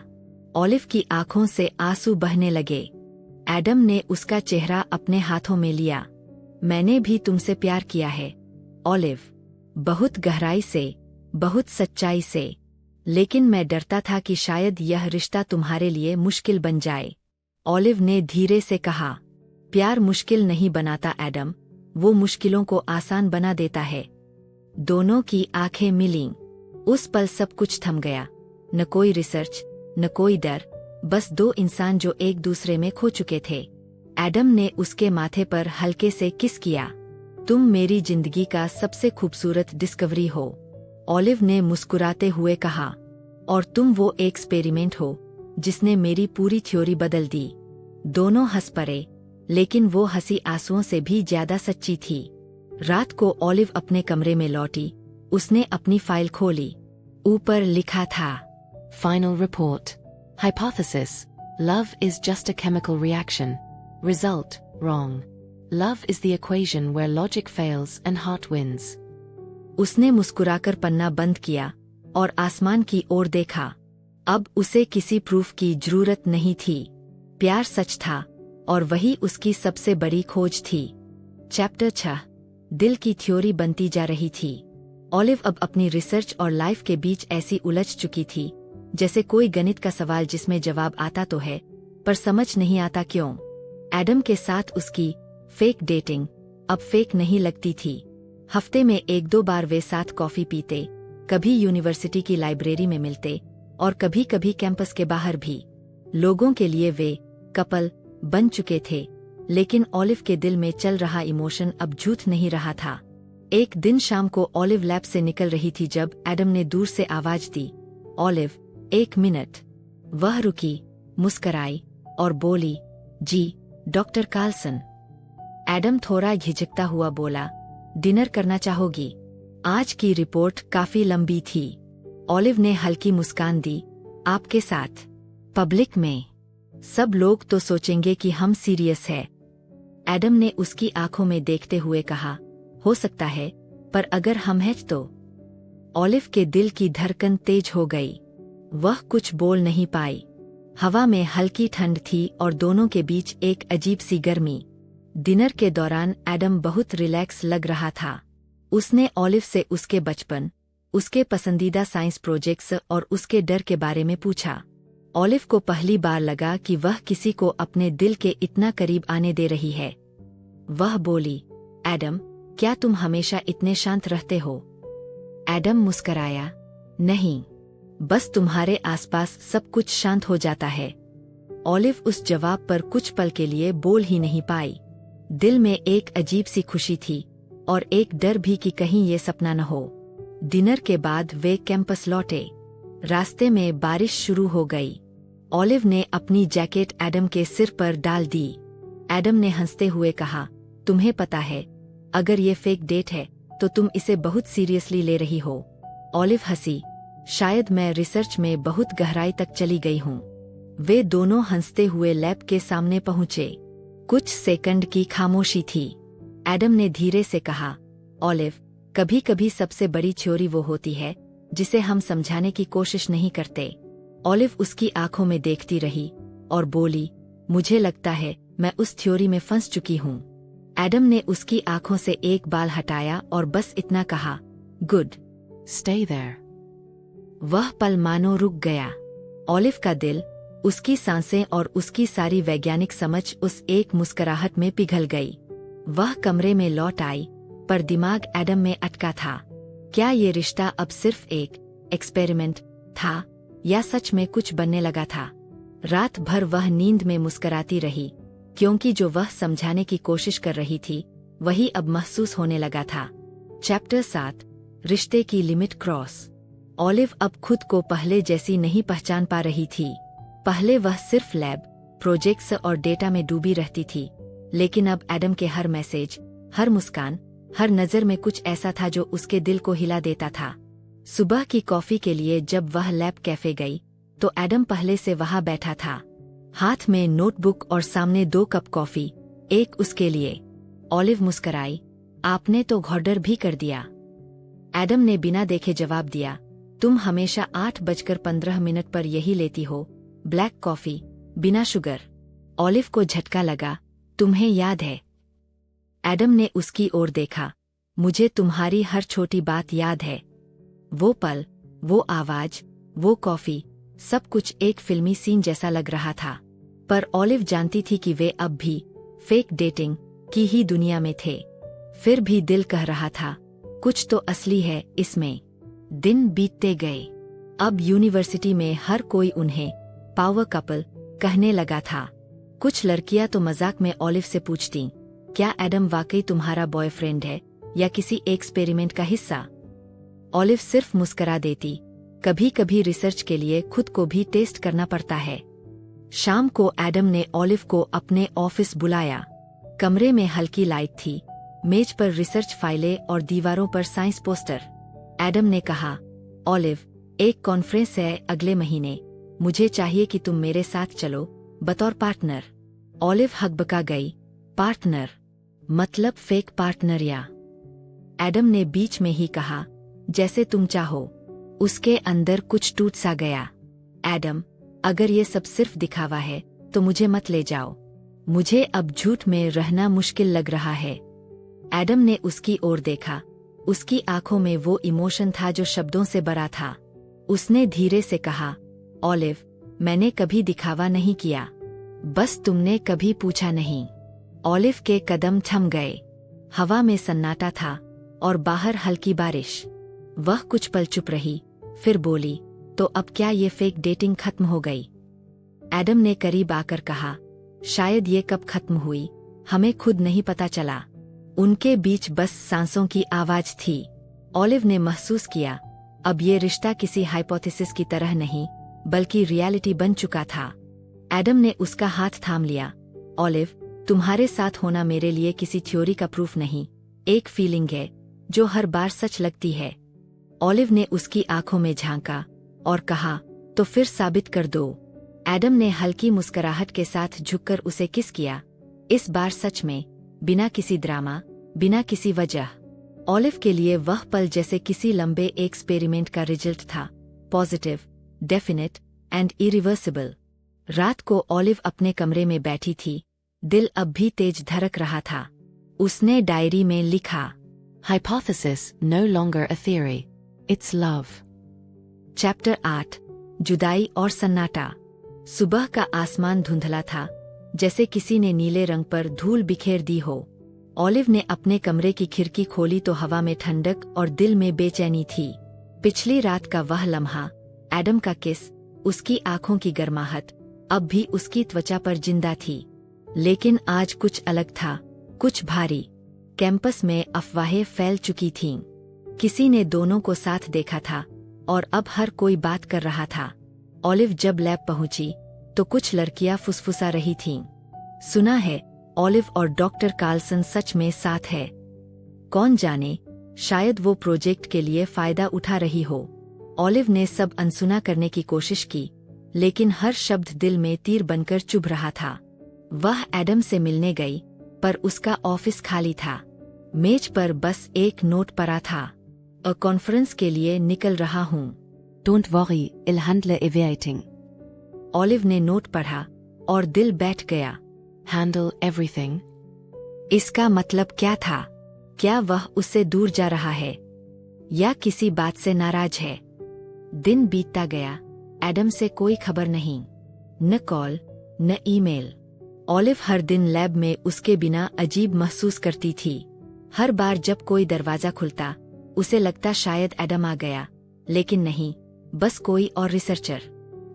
ऑलिव की आंखों से आंसू बहने लगे। एडम ने उसका चेहरा अपने हाथों में लिया। मैंने भी तुमसे प्यार किया है, ऑलिव, बहुत गहराई से, बहुत सच्चाई से। लेकिन मैं डरता था कि शायद यह रिश्ता तुम्हारे लिए मुश्किल बन जाए। ऑलिव ने धीरे से कहा, प्यार मुश्किल नहीं बनाता एडम, वो मुश्किलों को आसान बना देता है। दोनों की आंखें मिलीं। उस पल सब कुछ थम गया। न कोई रिसर्च, न कोई डर, बस दो इंसान जो एक दूसरे में खो चुके थे। एडम ने उसके माथे पर हल्के से किस किया। तुम मेरी जिंदगी का सबसे खूबसूरत डिस्कवरी हो, ऑलिव ने मुस्कुराते हुए कहा, और तुम वो एक्सपेरिमेंट हो जिसने मेरी पूरी थ्योरी बदल दी। दोनों हंस पड़े, लेकिन वो हंसी आंसुओं से भी ज्यादा सच्ची थी। रात को ऑलिव अपने कमरे में लौटी। उसने अपनी फाइल खोली। ऊपर लिखा था, Final report. Hypothesis. Love is just a chemical reaction. Result, wrong. Love is the equation where logic fails and heart wins. उसने मुस्कुराकर पन्ना बंद किया और आसमान की ओर देखा। अब उसे किसी प्रूफ की जरूरत नहीं थी। प्यार सच था, और वही उसकी सबसे बड़ी खोज थी। चैप्टर 6। दिल की थ्योरी बनती जा रही थी। ऑलिव अब अपनी रिसर्च और लाइफ के बीच ऐसी उलझ चुकी थी, जैसे कोई गणित का सवाल जिसमें जवाब आता तो है, पर समझ नहीं आता क्यों। एडम के साथ उसकी फेक डेटिंग अब फेक नहीं लगती थी। हफ्ते में 1-2 बार वे साथ कॉफी पीते, कभी यूनिवर्सिटी की लाइब्रेरी में मिलते, और कभी कभी कैंपस के बाहर भी। लोगों के लिए वे कपल बन चुके थे, लेकिन ऑलिव के दिल में चल रहा इमोशन अब झूठ नहीं रहा था। एक दिन शाम को ऑलिव लैब से निकल रही थी जब एडम ने दूर से आवाज दी, ऑलिव, 1 मिनट। वह रुकी, मुस्कराई और बोली, जी, डॉक्टर कार्लसन। एडम थोड़ा झिझकता हुआ बोला, डिनर करना चाहोगी? आज की रिपोर्ट काफी लंबी थी। ऑलिव ने हल्की मुस्कान दी, आपके साथ? पब्लिक में? सब लोग तो सोचेंगे कि हम सीरियस है। एडम ने उसकी आंखों में देखते हुए कहा, हो सकता है, पर अगर हम हैं तो? ऑलिव के दिल की धड़कन तेज हो गई। वह कुछ बोल नहीं पाई। हवा में हल्की ठंड थी और दोनों के बीच एक अजीब सी गर्मी। डिनर के दौरान एडम बहुत रिलैक्स लग रहा था। उसने ऑलिव से उसके बचपन, उसके पसंदीदा साइंस प्रोजेक्ट्स और उसके डर के बारे में पूछा। ऑलिव को पहली बार लगा कि वह किसी को अपने दिल के इतना करीब आने दे रही है। वह बोली, एडम, क्या तुम हमेशा इतने शांत रहते हो? एडम मुस्कराया, नहीं, बस तुम्हारे आसपास सब कुछ शांत हो जाता है। ऑलिव उस जवाब पर कुछ पल के लिए बोल ही नहीं पाई। दिल में एक अजीब सी खुशी थी और एक डर भी कि कहीं ये सपना न हो। डिनर के बाद वे कैंपस लौटे। रास्ते में बारिश शुरू हो गई। ऑलिव ने अपनी जैकेट एडम के सिर पर डाल दी। एडम ने हंसते हुए कहा, तुम्हें पता है, अगर ये फेक डेट है तो तुम इसे बहुत सीरियसली ले रही हो। ऑलिव हंसी, शायद मैं रिसर्च में बहुत गहराई तक चली गई हूँ। वे दोनों हंसते हुए लैब के सामने पहुंचे। कुछ सेकंड की खामोशी थी। एडम ने धीरे से कहा, ऑलिव, कभी कभी सबसे बड़ी थ्योरी वो होती है जिसे हम समझाने की कोशिश नहीं करते। ऑलिव उसकी आंखों में देखती रही और बोली, मुझे लगता है मैं उस थ्योरी में फंस चुकी हूँ। एडम ने उसकी आंखों से एक बाल हटाया और बस इतना कहा, गुड, Stay there. वह पल मानो रुक गया। ऑलिव का दिल, उसकी सांसें और उसकी सारी वैज्ञानिक समझ उस एक मुस्कुराहट में पिघल गई। वह कमरे में लौट आई, पर दिमाग एडम में अटका था। क्या ये रिश्ता अब सिर्फ एक एक्सपेरिमेंट था या सच में कुछ बनने लगा था? रात भर वह नींद में मुस्कुराती रही, क्योंकि जो वह समझाने की कोशिश कर रही थी वही अब महसूस होने लगा था। चैप्टर 7, रिश्ते की लिमिट क्रॉस। ऑलिव अब खुद को पहले जैसी नहीं पहचान पा रही थी। पहले वह सिर्फ लैब, प्रोजेक्ट्स और डेटा में डूबी रहती थी, लेकिन अब एडम के हर मैसेज, हर मुस्कान, हर नज़र में कुछ ऐसा था जो उसके दिल को हिला देता था। सुबह की कॉफी के लिए जब वह लैब कैफे गई तो एडम पहले से वहां बैठा था, हाथ में नोटबुक और सामने 2 कप कॉफी, एक उसके लिए। ऑलिव मुस्कराई, आपने तो ऑर्डर भी कर दिया। एडम ने बिना देखे जवाब दिया, तुम हमेशा 8:15 पर यही लेती हो, ब्लैक कॉफी, बिना शुगर। ऑलिव को झटका लगा, तुम्हें याद है? एडम ने उसकी ओर देखा, मुझे तुम्हारी हर छोटी बात याद है। वो पल, वो आवाज, वो कॉफी, सब कुछ एक फिल्मी सीन जैसा लग रहा था। पर ऑलिव जानती थी कि वे अब भी फेक डेटिंग की ही दुनिया में थे। फिर भी दिल कह रहा था, कुछ तो असली है इसमें। दिन बीतते गए। अब यूनिवर्सिटी में हर कोई उन्हें पावर कपल कहने लगा था। कुछ लड़कियां तो मजाक में ऑलिव से पूछती, क्या एडम वाकई तुम्हारा बॉयफ्रेंड है या किसी एक्सपेरिमेंट का हिस्सा? ऑलिव सिर्फ मुस्कुरा देती, कभी कभी रिसर्च के लिए खुद को भी टेस्ट करना पड़ता है। शाम को एडम ने ऑलिव को अपने ऑफिस बुलाया। कमरे में हल्की लाइट थी, मेज पर रिसर्च फाइलें और दीवारों पर साइंस पोस्टर। एडम ने कहा, ऑलिव, एक कॉन्फ्रेंस है अगले महीने, मुझे चाहिए कि तुम मेरे साथ चलो, बतौर पार्टनर। ऑलिव हकबका गई, पार्टनर? मतलब फेक पार्टनर या? एडम ने बीच में ही कहा, जैसे तुम चाहो। उसके अंदर कुछ टूट सा गया। एडम, अगर ये सब सिर्फ दिखावा है तो मुझे मत ले जाओ। मुझे अब झूठ में रहना मुश्किल लग रहा है। एडम ने उसकी ओर देखा। उसकी आंखों में वो इमोशन था जो शब्दों से भरा था। उसने धीरे से कहा, ऑलिव, मैंने कभी दिखावा नहीं किया, बस तुमने कभी पूछा नहीं। ऑलिव के कदम थम गए। हवा में सन्नाटा था और बाहर हल्की बारिश। वह कुछ पल चुप रही, फिर बोली, तो अब क्या ये फेक डेटिंग खत्म हो गई? एडम ने करीब आकर कहा, शायद ये कब खत्म हुई हमें खुद नहीं पता चला। उनके बीच बस सांसों की आवाज थी। ऑलिव ने महसूस किया, अब ये रिश्ता किसी हाइपोथेसिस की तरह नहीं बल्कि रियलिटी बन चुका था। एडम ने उसका हाथ थाम लिया। ऑलिव, तुम्हारे साथ होना मेरे लिए किसी थ्योरी का प्रूफ नहीं, एक फीलिंग है जो हर बार सच लगती है। ऑलिव ने उसकी आंखों में झांका और कहा, तो फिर साबित कर दो। एडम ने हल्की मुस्कुराहट के साथ झुककर उसे किस किया, इस बार सच में, बिना किसी ड्रामा, बिना किसी वजह। ऑलिव के लिए वह पल जैसे किसी लंबे एक्सपेरिमेंट का रिजल्ट था, पॉजिटिव, डेफिनेट एंड इरिवर्सिबल। रात को ऑलिव अपने कमरे में बैठी थी, दिल अब भी तेज धड़क रहा था। उसने डायरी में लिखा, Hypothesis, no longer a theory. It's love. Chapter 8, जुदाई और सन्नाटा। सुबह का आसमान धुंधला था, जैसे किसी ने नीले रंग पर धूल बिखेर दी हो। ऑलिव ने अपने कमरे की खिड़की खोली तो हवा में ठंडक और दिल में बेचैनी थी। पिछली रात का वह लम्हा, एडम का किस, उसकी आंखों की गर्माहट, अब भी उसकी त्वचा पर जिंदा थी। लेकिन आज कुछ अलग था, कुछ भारी। कैंपस में अफवाहें फैल चुकी थीं। किसी ने दोनों को साथ देखा था और अब हर कोई बात कर रहा था। ऑलिव जब लैब पहुंची तो कुछ लड़कियां फुसफुसा रही थीं। सुना है ऑलिव और डॉक्टर कार्लसन सच में साथ है। कौन जाने, शायद वो प्रोजेक्ट के लिए फायदा उठा रही हो। ऑलिव ने सब अनसुना करने की कोशिश की, लेकिन हर शब्द दिल में तीर बनकर चुभ रहा था। वह एडम से मिलने गई, पर उसका ऑफिस खाली था। मेज पर बस एक नोट पड़ा था। कॉन्फ्रेंस के लिए निकल रहा हूँ। Don't worry, I'll handle everything. Olive ने नोट पढ़ा और दिल बैठ गया। Handle everything. इसका मतलब क्या था? क्या वह उससे दूर जा रहा है या किसी बात से नाराज है? दिन बीतता गया, एडम से कोई खबर नहीं, न कॉल न ईमेल। ऑलिव हर दिन लैब में उसके बिना अजीब महसूस करती थी। हर बार जब कोई दरवाजा खुलता, उसे लगता शायद एडम आ गया, लेकिन नहीं, बस कोई और रिसर्चर।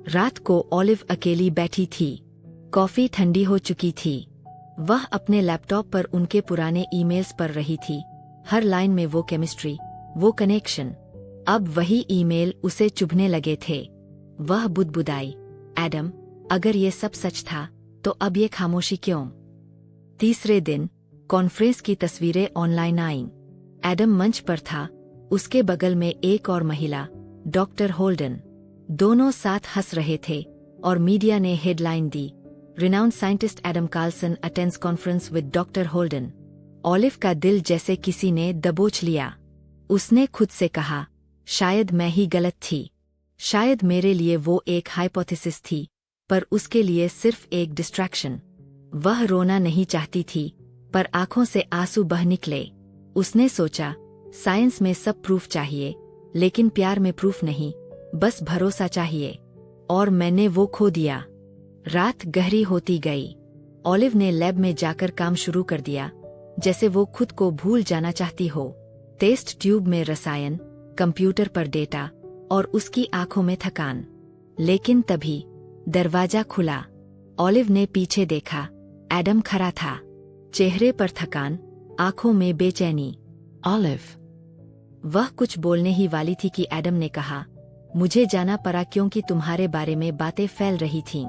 रात को ऑलिव अकेली बैठी थी। कॉफी ठंडी हो चुकी थी। वह अपने लैपटॉप पर उनके पुराने ईमेल्स पढ़ रही थी। हर लाइन में वो केमिस्ट्री, वो कनेक्शन। अब वही ईमेल उसे चुभने लगे थे। वह बुदबुदाई, एडम, अगर ये सब सच था, तो अब ये खामोशी क्यों? तीसरे दिन कॉन्फ्रेंस की तस्वीरें ऑनलाइन आईं। एडम मंच पर था, उसके बगल में एक और महिला, डॉक्टर होल्डन। दोनों साथ हंस रहे थे और मीडिया ने हेडलाइन दी, renowned scientist Adam Carlson attends conference with doctor Holden. Olive का दिल जैसे किसी ने दबोच लिया। उसने खुद से कहा, शायद मैं ही गलत थी। शायद मेरे लिए वो एक हाइपोथेसिस थी, पर उसके लिए सिर्फ एक डिस्ट्रैक्शन। वह रोना नहीं चाहती थी, पर आंखों से आंसू बह निकले। उसने सोचा, साइंस में सब प्रूफ चाहिए, लेकिन प्यार में प्रूफ नहीं, बस भरोसा चाहिए। और मैंने वो खो दिया। रात गहरी होती गई। ऑलिव ने लैब में जाकर काम शुरू कर दिया, जैसे वो खुद को भूल जाना चाहती हो। टेस्ट ट्यूब में रसायन, कंप्यूटर पर डेटा और उसकी आंखों में थकान। लेकिन तभी दरवाजा खुला। ऑलिव ने पीछे देखा। एडम खड़ा था, चेहरे पर थकान, आंखों में बेचैनी। ऑलिव। वह कुछ बोलने ही वाली थी कि एडम ने कहा, मुझे जाना पड़ा क्योंकि तुम्हारे बारे में बातें फैल रही थीं।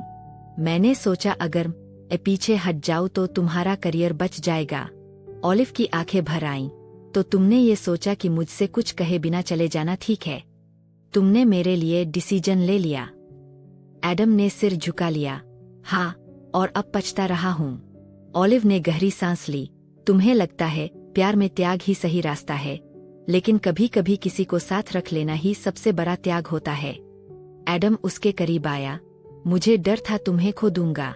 मैंने सोचा अगर मैं पीछे हट जाऊं तो तुम्हारा करियर बच जाएगा। ऑलिव की आंखें भर आईं। तो तुमने ये सोचा कि मुझसे कुछ कहे बिना चले जाना ठीक है? तुमने मेरे लिए डिसीजन ले लिया? एडम ने सिर झुका लिया। हाँ, और अब पछता रहा हूँ। ऑलिव ने गहरी सांस ली। तुम्हें लगता है प्यार में त्याग ही सही रास्ता है, लेकिन कभी कभी किसी को साथ रख लेना ही सबसे बड़ा त्याग होता है। एडम उसके करीब आया। मुझे डर था तुम्हें खो दूंगा,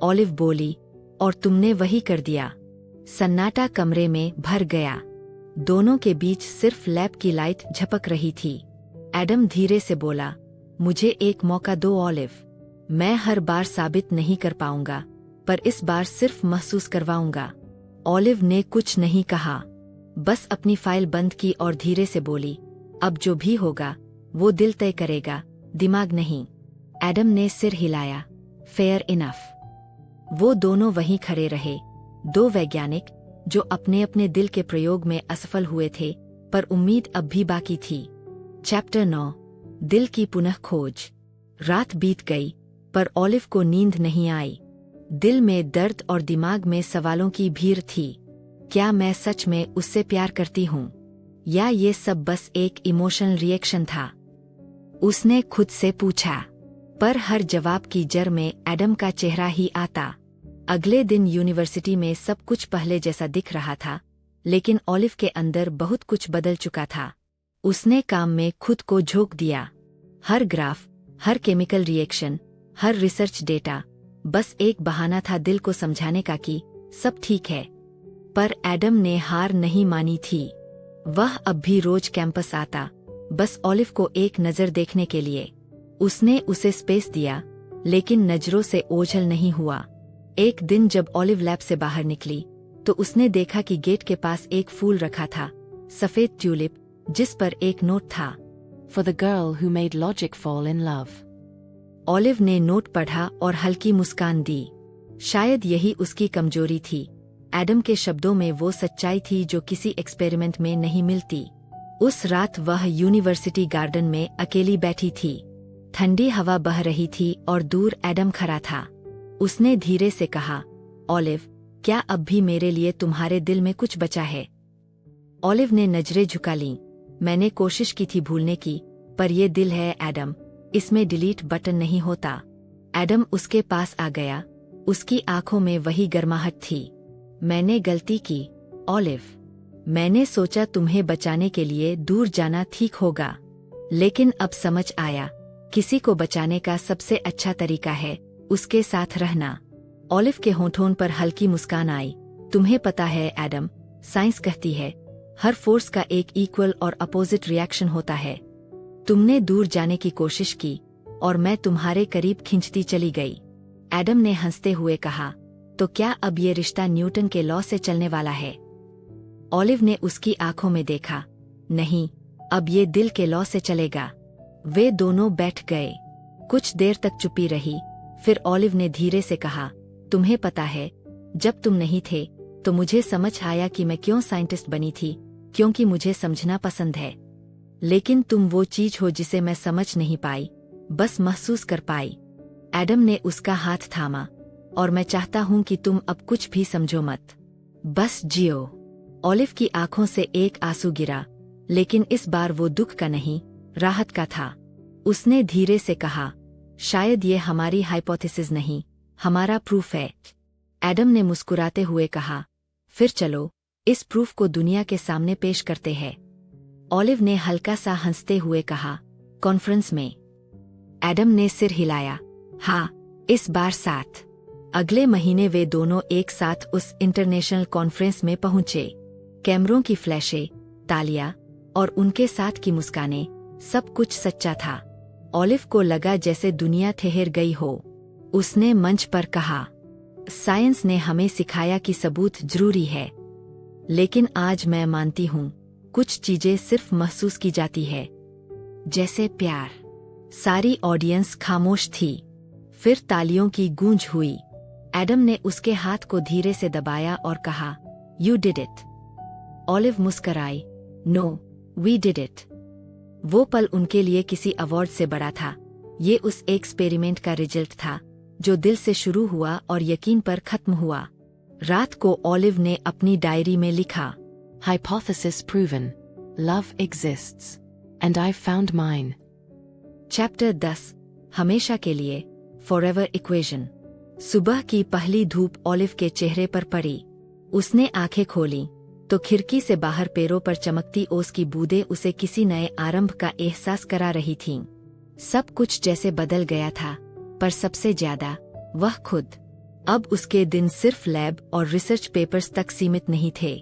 ऑलिव बोली, और तुमने वही कर दिया। सन्नाटा कमरे में भर गया। दोनों के बीच सिर्फ लैब की लाइट झपक रही थी। एडम धीरे से बोला, मुझे एक मौका दो ऑलिव। मैं हर बार साबित नहीं कर पाऊंगा, पर इस बार सिर्फ महसूस करवाऊंगा। ऑलिव ने कुछ नहीं कहा, बस अपनी फाइल बंद की और धीरे से बोली, अब जो भी होगा वो दिल तय करेगा, दिमाग नहीं। एडम ने सिर हिलाया। Fair enough. वो दोनों वहीं खड़े रहे, दो वैज्ञानिक जो अपने अपने दिल के प्रयोग में असफल हुए थे, पर उम्मीद अब भी बाकी थी। चैप्टर 9, दिल की पुनः खोज। रात बीत गई, पर ऑलिव को नींद नहीं आई। दिल में दर्द और दिमाग में सवालों की भीड़ थी। क्या मैं सच में उससे प्यार करती हूँ, या ये सब बस एक इमोशनल रिएक्शन था? उसने खुद से पूछा, पर हर जवाब की जड़ में एडम का चेहरा ही आता। अगले दिन यूनिवर्सिटी में सब कुछ पहले जैसा दिख रहा था, लेकिन ऑलिव के अंदर बहुत कुछ बदल चुका था। उसने काम में खुद को झोंक दिया। हर ग्राफ, हर केमिकल रिएक्शन, हर रिसर्च डेटा बस एक बहाना था दिल को समझाने का कि सब ठीक है। पर एडम ने हार नहीं मानी थी। वह अब भी रोज कैंपस आता, बस ऑलिव को एक नज़र देखने के लिए। उसने उसे स्पेस दिया, लेकिन नजरों से ओझल नहीं हुआ। एक दिन जब ऑलिव लैब से बाहर निकली, तो उसने देखा कि गेट के पास एक फूल रखा था, सफेद ट्यूलिप, जिस पर एक नोट था, For the girl who made logic fall in love. Olive ने नोट पढ़ा और हल्की मुस्कान दी। शायद यही उसकी कमजोरी थी। एडम के शब्दों में वो सच्चाई थी जो किसी एक्सपेरिमेंट में नहीं मिलती। उस रात वह यूनिवर्सिटी गार्डन में अकेली बैठी थी। ठंडी हवा बह रही थी और दूर एडम खड़ा था। उसने धीरे से कहा, ऑलिव, क्या अब भी मेरे लिए तुम्हारे दिल में कुछ बचा है? ऑलिव ने नजरें झुका लीं। मैंने कोशिश की थी भूलने की, पर ये दिल है एडम, इसमें डिलीट बटन नहीं होता। एडम उसके पास आ गया, उसकी आंखों में वही गर्माहट थी। मैंने गलती की, ऑलिव। मैंने सोचा तुम्हें बचाने के लिए दूर जाना ठीक होगा, लेकिन अब समझ आया, किसी को बचाने का सबसे अच्छा तरीका है उसके साथ रहना। ऑलिव के होठों पर हल्की मुस्कान आई। तुम्हें पता है एडम, साइंस कहती है हर फोर्स का एक इक्वल और अपोजिट रिएक्शन होता है। तुमने दूर जाने की कोशिश की और मैं तुम्हारे करीब खींचती चली गई। एडम ने हंसते हुए कहा, तो क्या अब ये रिश्ता न्यूटन के लॉ से चलने वाला है? ऑलिव ने उसकी आंखों में देखा। नहीं, अब ये दिल के लॉ से चलेगा। वे दोनों बैठ गए। कुछ देर तक चुप्पी रही, फिर ऑलिव ने धीरे से कहा, तुम्हें पता है, जब तुम नहीं थे तो मुझे समझ आया कि मैं क्यों साइंटिस्ट बनी थी, क्योंकि मुझे समझना पसंद है। लेकिन तुम वो चीज हो जिसे मैं समझ नहीं पाई, बस महसूस कर पाई। एडम ने उसका हाथ थामा। और मैं चाहता हूं कि तुम अब कुछ भी समझो मत, बस जियो। ऑलिव की आंखों से एक आंसू गिरा, लेकिन इस बार वो दुख का नहीं, राहत का था। उसने धीरे से कहा, शायद ये हमारी हाइपोथेसिस नहीं, हमारा प्रूफ है। एडम ने मुस्कुराते हुए कहा, फिर चलो इस प्रूफ को दुनिया के सामने पेश करते हैं। ऑलिव ने हल्का सा हंसते हुए कहा, कॉन्फ्रेंस में? एडम ने सिर हिलाया। हाँ, इस बार साथ। अगले महीने वे दोनों एक साथ उस इंटरनेशनल कॉन्फ्रेंस में पहुंचे। कैमरों की फ्लैशें, तालियां और उनके साथ की मुस्कानें, सब कुछ सच्चा था। ऑलिव को लगा जैसे दुनिया ठहर गई हो। उसने मंच पर कहा, साइंस ने हमें सिखाया कि सबूत जरूरी है, लेकिन आज मैं मानती हूँ कुछ चीजें सिर्फ महसूस की जाती है, जैसे प्यार। सारी ऑडियंस खामोश थी। फिर तालियों की गूंज हुई। एडम ने उसके हाथ को धीरे से दबाया और कहा, यू डिड इट। ऑलिव मुस्कराई, नो, वी डिड इट। वो पल उनके लिए किसी अवार्ड से बड़ा था। ये उस एक्सपेरिमेंट का रिजल्ट था जो दिल से शुरू हुआ और यकीन पर खत्म हुआ। रात को ऑलिव ने अपनी डायरी में लिखा, Hypothesis proven. Love exists. And I found mine. Chapter 10, हमेशा के लिए, फॉरएवर इक्वेशन। सुबह की पहली धूप ऑलिव के चेहरे पर पड़ी। उसने आंखें खोली तो खिड़की से बाहर पैरों पर चमकती ओस की बूंदें उसे किसी नए आरंभ का एहसास करा रही थीं। सब कुछ जैसे बदल गया था, पर सबसे ज्यादा वह खुद। अब उसके दिन सिर्फ लैब और रिसर्च पेपर्स तक सीमित नहीं थे।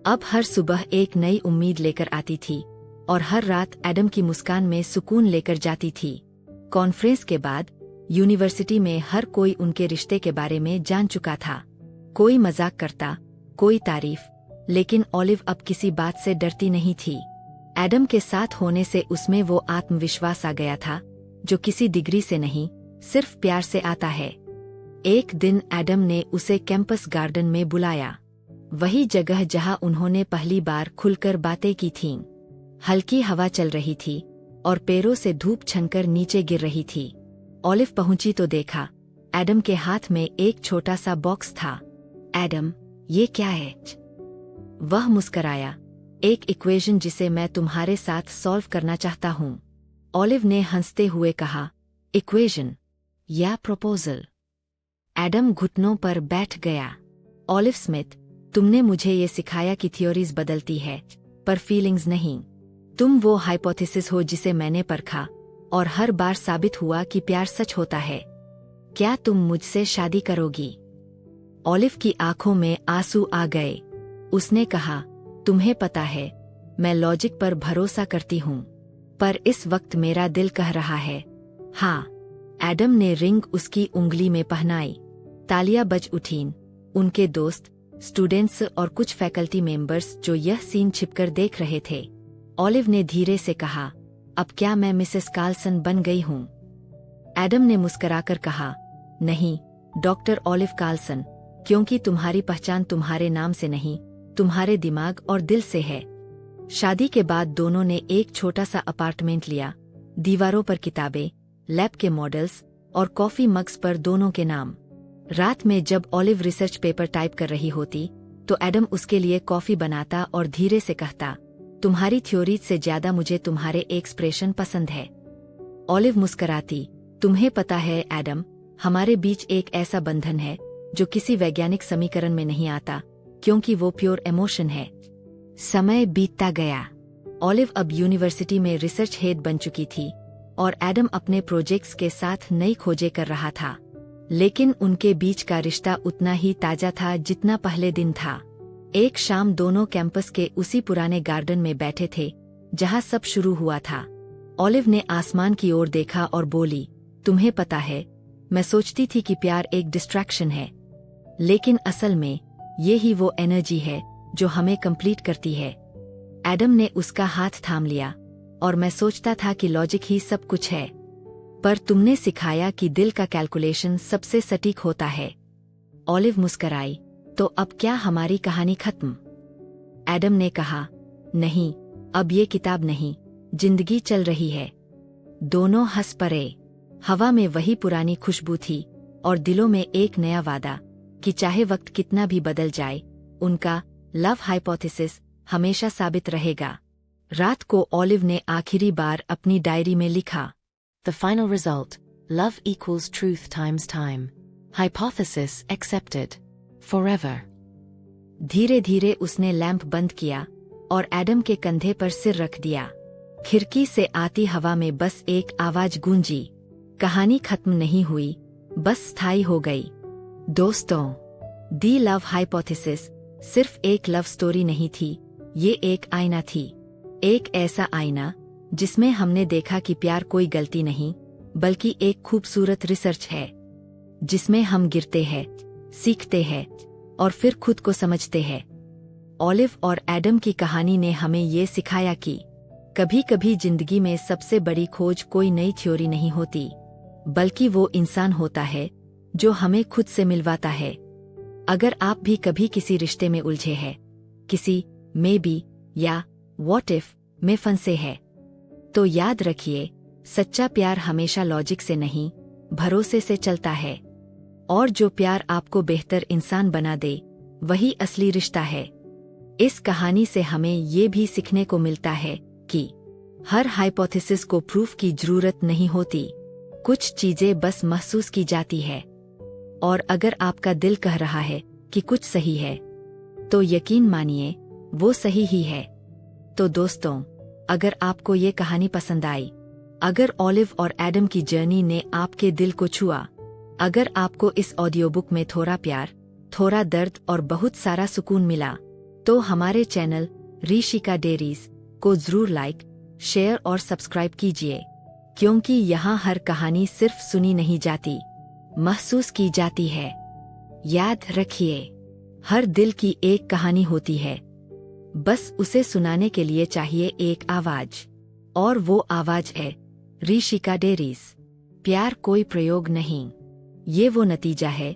अब हर सुबह एक नई उम्मीद लेकर आती थी और हर रात एडम की मुस्कान में सुकून लेकर जाती थी। कॉन्फ्रेंस के बाद यूनिवर्सिटी में हर कोई उनके रिश्ते के बारे में जान चुका था। कोई मजाक करता, कोई तारीफ, लेकिन ऑलिव अब किसी बात से डरती नहीं थी। एडम के साथ होने से उसमें वो आत्मविश्वास आ गया था जो किसी डिग्री से नहीं, सिर्फ प्यार से आता है। एक दिन एडम ने उसे कैंपस गार्डन में बुलाया, वही जगह जहां उन्होंने पहली बार खुलकर बातें की थीं। हल्की हवा चल रही थी और पैरों से धूप छनकर नीचे गिर रही थी। ऑलिव पहुंची तो देखा, एडम के हाथ में एक छोटा सा बॉक्स था। एडम, ये क्या है? वह मुस्कराया, एक इक्वेशन जिसे मैं तुम्हारे साथ सॉल्व करना चाहता हूँ। ऑलिव ने हंसते हुए कहा, इक्वेशन या प्रपोजल? एडम घुटनों पर बैठ गया। ऑलिव स्मिथ, तुमने मुझे ये सिखाया कि थ्योरीज बदलती है, पर फीलिंग्स नहीं। तुम वो हाइपोथेसिस हो जिसे मैंने परखा और हर बार साबित हुआ कि प्यार सच होता है। क्या तुम मुझसे शादी करोगी? ऑलिव की आंखों में आंसू आ गए। उसने कहा, तुम्हें पता है, मैं लॉजिक पर भरोसा करती हूँ, पर इस वक्त मेरा दिल कह रहा है हाँ। एडम ने रिंग उसकी उंगली में पहनाई। तालियां बज उठीं। उनके दोस्त, स्टूडेंट्स और कुछ फैकल्टी मेंबर्स जो यह सीन छिपकर देख रहे थे। ऑलिव ने धीरे से कहा, अब क्या मैं मिसेस कार्लसन बन गई हूँ? एडम ने मुस्कुराकर कहा, नहीं, डॉक्टर ऑलिव कार्लसन, क्योंकि तुम्हारी पहचान तुम्हारे नाम से नहीं, तुम्हारे दिमाग और दिल से है। शादी के बाद दोनों ने एक छोटा सा अपार्टमेंट लिया। दीवारों पर किताबें, लैब के मॉडल्स और कॉफी मग्स पर दोनों के नाम। रात में जब ऑलिव रिसर्च पेपर टाइप कर रही होती तो एडम उसके लिए कॉफी बनाता और धीरे से कहता, तुम्हारी थ्योरी से ज्यादा मुझे तुम्हारे एक्सप्रेशन पसंद है। ऑलिव मुस्कराती, तुम्हें पता है एडम, हमारे बीच एक ऐसा बंधन है जो किसी वैज्ञानिक समीकरण में नहीं आता, क्योंकि वो प्योर इमोशन है। समय बीतता गया। ऑलिव अब यूनिवर्सिटी में रिसर्च हेड बन चुकी थी और एडम अपने प्रोजेक्ट्स के साथ नई खोजें कर रहा था, लेकिन उनके बीच का रिश्ता उतना ही ताजा था जितना पहले दिन था। एक शाम दोनों कैंपस के उसी पुराने गार्डन में बैठे थे जहां सब शुरू हुआ था। ऑलिव ने आसमान की ओर देखा और बोली, तुम्हें पता है, मैं सोचती थी कि प्यार एक डिस्ट्रैक्शन है, लेकिन असल में ये ही वो एनर्जी है जो हमें कंप्लीट करती है। एडम ने उसका हाथ थाम लिया, और मैं सोचता था कि लॉजिक ही सब कुछ है, पर तुमने सिखाया कि दिल का कैलकुलेशन सबसे सटीक होता है। ऑलिव मुस्कराई, तो अब क्या हमारी कहानी खत्म? एडम ने कहा, नहीं, अब ये किताब नहीं, जिंदगी चल रही है। दोनों हंस पड़े। हवा में वही पुरानी खुशबू थी और दिलों में एक नया वादा कि चाहे वक्त कितना भी बदल जाए, उनका लव हाइपोथेसिस हमेशा साबित रहेगा। रात को ऑलिव ने आखिरी बार अपनी डायरी में लिखा, The final result, love equals truth times time. Hypothesis accepted. Forever. धीरे धीरे उसने लैंप बंद किया और एडम के कंधे पर सिर रख दिया। खिड़की से आती हवा में बस एक आवाज गूंजी, कहानी खत्म नहीं हुई, बस स्थायी हो गई। दोस्तों, दी लव हाइपोथेसिस सिर्फ एक लव स्टोरी नहीं थी, ये एक आईना थी। एक ऐसा आईना जिसमें हमने देखा कि प्यार कोई गलती नहीं, बल्कि एक खूबसूरत रिसर्च है, जिसमें हम गिरते हैं, सीखते हैं और फिर खुद को समझते हैं। ऑलिव और एडम की कहानी ने हमें ये सिखाया कि कभी कभी जिंदगी में सबसे बड़ी खोज कोई नई थ्योरी नहीं होती, बल्कि वो इंसान होता है जो हमें खुद से मिलवाता है। अगर आप भी कभी किसी रिश्ते में उलझे हैं, किसी मे बी या व्हाट इफ में फंसे हैं, तो याद रखिए, सच्चा प्यार हमेशा लॉजिक से नहीं, भरोसे से चलता है। और जो प्यार आपको बेहतर इंसान बना दे, वही असली रिश्ता है। इस कहानी से हमें ये भी सीखने को मिलता है कि हर हाइपोथेसिस को प्रूफ की जरूरत नहीं होती, कुछ चीजें बस महसूस की जाती है। और अगर आपका दिल कह रहा है कि कुछ सही है, तो यकीन मानिए, वो सही ही है। तो दोस्तों, अगर आपको ये कहानी पसंद आई, अगर ऑलिव और एडम की जर्नी ने आपके दिल को छुआ, अगर आपको इस ऑडियो बुक में थोड़ा प्यार, थोड़ा दर्द और बहुत सारा सुकून मिला, तो हमारे चैनल ऋषिका डेयरीज को जरूर लाइक, शेयर और सब्सक्राइब कीजिए, क्योंकि यहाँ हर कहानी सिर्फ सुनी नहीं जाती, महसूस की जाती है। याद रखिए, हर दिल की एक कहानी होती है, बस उसे सुनाने के लिए चाहिए एक आवाज, और वो आवाज है ऋषिका डेयरीज। प्यार कोई प्रयोग नहीं, ये वो नतीजा है